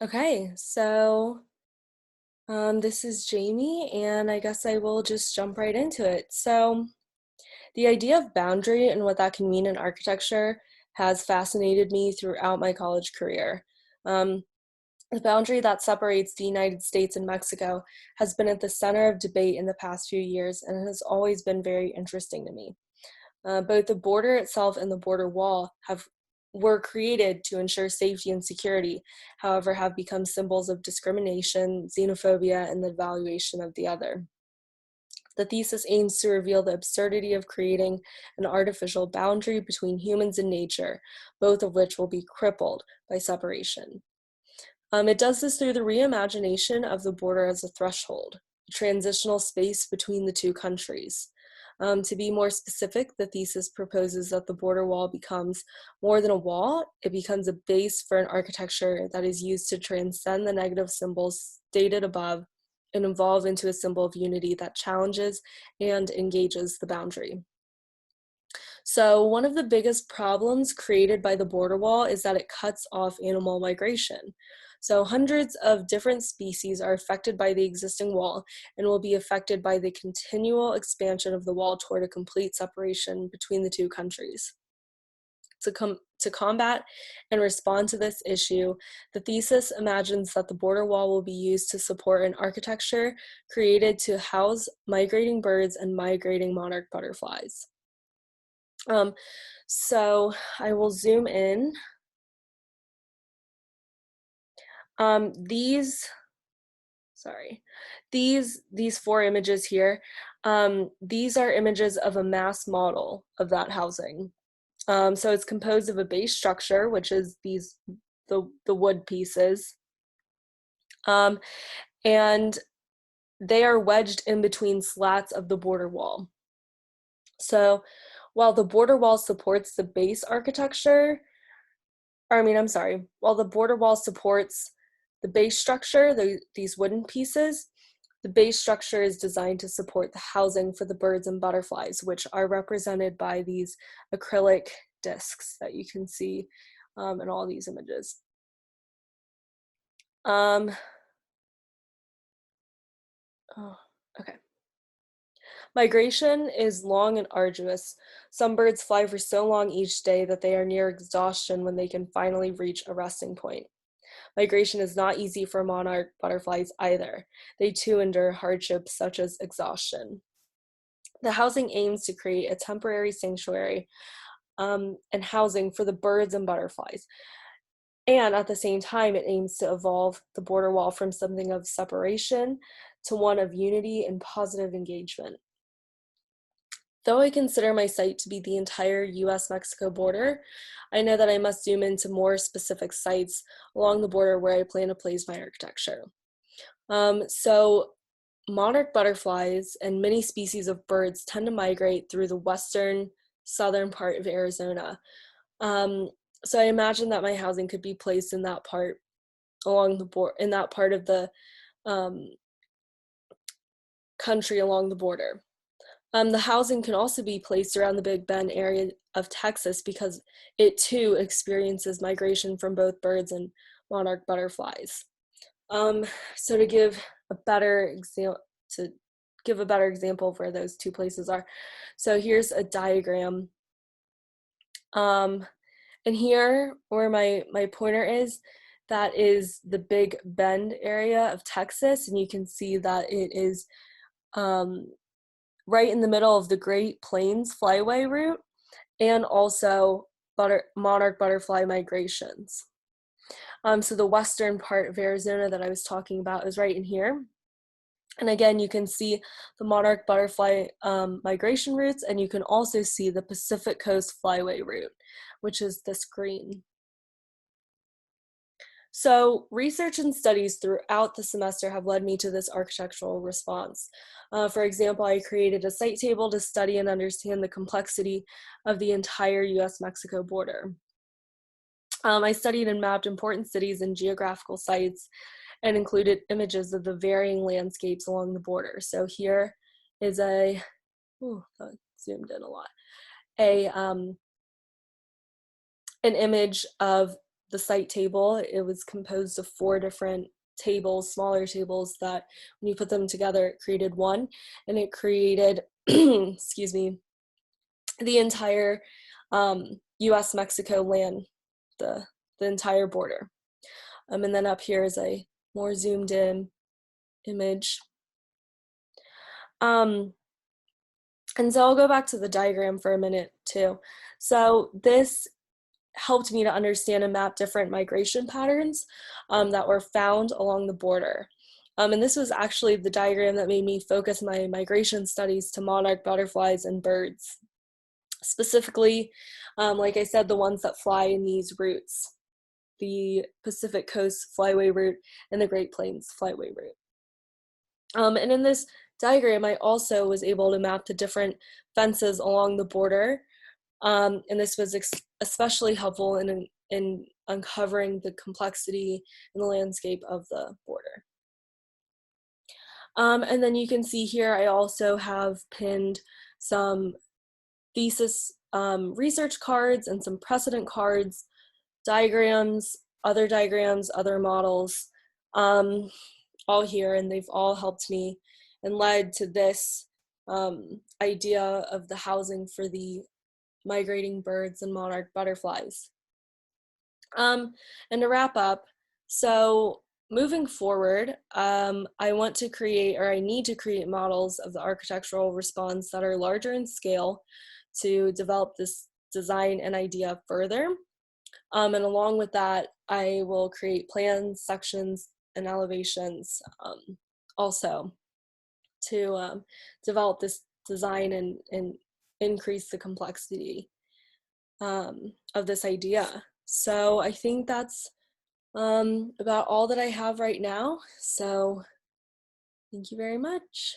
Okay, so this is Jamie, and I guess I will just jump right into it. So, the idea of boundary and what that can mean in architecture has fascinated me throughout my college career. Um, the boundary that separates the United States and Mexico has been at the center of debate in the past few years and has always been very interesting to me. Both the border itself and the border wall have were created to ensure safety and security, however, have become symbols of discrimination, xenophobia, and the valuation of the other. The thesis aims to reveal the absurdity of creating an artificial boundary between humans and nature, both of which will be crippled by separation. It does this through the reimagination of the border as a threshold, a transitional space between the two countries. To be more specific, the thesis proposes that the border wall becomes more than a wall, it becomes a base for an architecture that is used to transcend the negative symbols stated above and evolve into a symbol of unity that challenges and engages the boundary. So, one of the biggest problems created by the border wall is that it cuts off animal migration. So, hundreds of different species are affected by the existing wall and will be affected by the continual expansion of the wall toward a complete separation between the two countries. To combat and respond to this issue, the thesis imagines that the border wall will be used to support an architecture created to house migrating birds and migrating monarch butterflies. Um, so I will zoom in. These, sorry, these four images here, these are images of a mass model of that housing. So it's composed of a base structure, which is the wood pieces, um, and they are wedged in between slats of the border wall. So while the border wall supports the base architecture, I'm sorry, while the border wall supports the base structure, these wooden pieces, the base structure is designed to support the housing for the birds and butterflies, which are represented by these acrylic discs that you can see in all these images. Um, oh, okay. Migration is long and arduous. Some birds fly for so long each day that they are near exhaustion when they can finally reach a resting point. Migration is not easy for monarch butterflies either. They too endure hardships such as exhaustion. The housing aims to create a temporary sanctuary and housing for the birds and butterflies. And at the same time, it aims to evolve the border wall from something of separation to one of unity and positive engagement. Though I consider my site to be the entire US-Mexico border, I know that I must zoom into more specific sites along the border where I plan to place my architecture. So monarch butterflies and many species of birds tend to migrate through the western, southern part of Arizona. Um, so I imagine that my housing could be placed in that part along the board, in that part of the um, country along the border. The housing can also be placed around the Big Bend area of Texas because it too experiences migration from both birds and monarch butterflies. Um, so to give a better example of where those two places are. So here's a diagram. Um, and here where my pointer is, that is the Big Bend area of Texas. And you can see that it is um, right in the middle of the Great Plains Flyway route and also monarch butterfly migrations. So the western part of Arizona that I was talking about is right in here. And again, you can see the monarch butterfly migration routes, and you can also see the Pacific Coast Flyway route, which is this green. So research and studies throughout the semester have led me to this architectural response. For example, I created a site table to study and understand the complexity of the entire US-Mexico border. I studied and mapped important cities and geographical sites and included images of the varying landscapes along the border. So here is that zoomed in a lot, an image of the site table. It was composed of 4 different tables, smaller tables, that when you put them together, it created one, and it created, excuse me, the entire US-Mexico land, the entire border. And then up here is a more zoomed in image. And so I'll go back to the diagram for a minute too. So this helped me to understand and map different migration patterns that were found along the border. And this was actually the diagram that made me focus my migration studies to monarch butterflies and birds. Specifically, like I said, the ones that fly in these routes, the Pacific Coast Flyway Route and the Great Plains Flyway Route. And in this diagram, I also was able to map the different fences along the border. And this was especially helpful in uncovering the complexity in the landscape of the border. And then you can see here, I also have pinned some thesis research cards and some precedent cards, diagrams, other models, all here, and they've all helped me and led to this idea of the housing for the migrating birds and monarch butterflies. And to wrap up, so moving forward, I want to create, or I need to create, models of the architectural response that are larger in scale to develop this design and idea further. And along with that, I will create plans, sections, and elevations also to develop this design and increase the complexity of this idea. So I think that's about all that I have right now. So thank you very much.